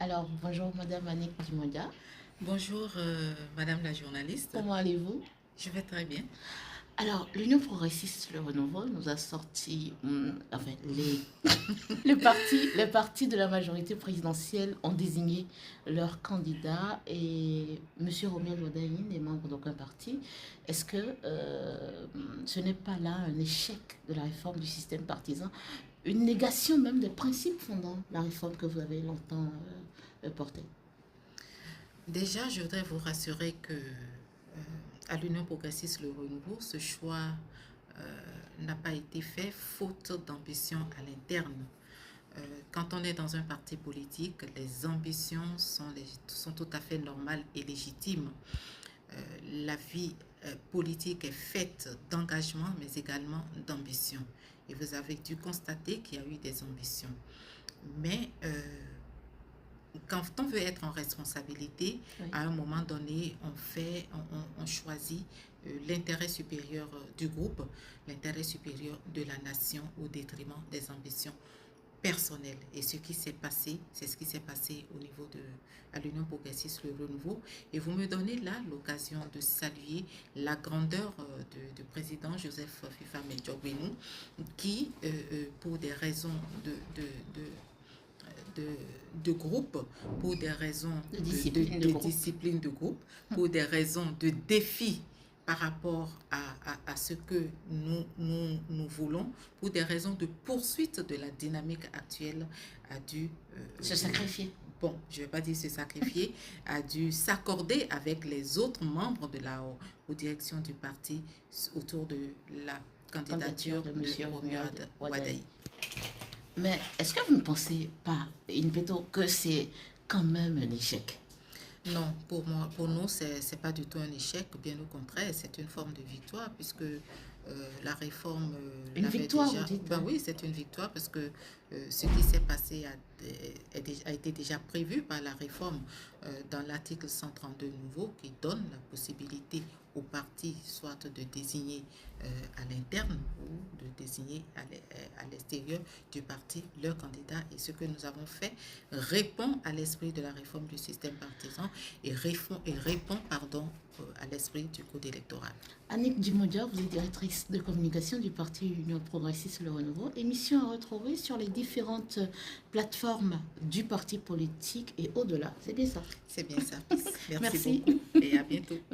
Alors, bonjour Madame Annick Dimodia. Bonjour, Madame la journaliste. Comment allez-vous? Je vais très bien. Alors, l'Union progressiste, le Renouveau, nous a sorti, enfin, les partis de la majorité présidentielle ont désigné leurs candidats et M. Romuald Wadaïne n'est membre d'aucun parti. Est-ce que ce n'est pas là un échec de la réforme du système partisan, une négation même des principes fondant la réforme que vous avez longtemps portée? Déjà, je voudrais vous rassurer que à l'Union progressiste Le Renouveau, ce choix n'a pas été fait faute d'ambition à l'interne. Quand on est dans un parti politique, les ambitions sont tout à fait normales et légitimes. La vie politique est faite d'engagement, mais également d'ambition. Et vous avez dû constater qu'il y a eu des ambitions. Mais quand on veut être en responsabilité, Oui. à un moment donné, on choisit l'intérêt supérieur du groupe, l'intérêt supérieur de la nation au détriment des ambitions personnelles. Et ce qui s'est passé, c'est ce qui s'est passé au niveau à l'Union progressiste Le Renouveau. Et vous me donnez là l'occasion de saluer la grandeur du président Joseph Fifa Medjogbenou qui, pour des raisons de groupe, pour des raisons discipline de groupe, pour des raisons de défi par rapport à ce que nous voulons, pour des raisons de poursuite de la dynamique actuelle, a dû se sacrifier. Bon, je ne vais pas dire se sacrifier, a dû s'accorder avec les autres membres de la haute direction du parti autour de la candidature de M. Romuald Wadaï. Mais est-ce que vous ne pensez pas, Inpeto, que c'est quand même un échec? Non, pour nous, c'est pas du tout un échec, bien au contraire, c'est une forme de victoire, puisque la réforme une victoire, déjà. vous dites, Ben oui, c'est une victoire parce que ce qui s'est passé a été déjà prévu par la réforme dans l'article 132 nouveau qui donne la possibilité aux partis soit de désigner à l'interne ou de désigner à l'extérieur du parti leur candidat. Et ce que nous avons fait répond à l'esprit de la réforme du système partisan et répond à l'esprit du code électoral. Annick Dimodia, vous êtes directrice de communication du parti Union progressiste Le Renouveau. Émission à retrouver sur les différentes plateformes du parti politique et au-delà. C'est bien ça? C'est bien ça. Merci beaucoup et à bientôt.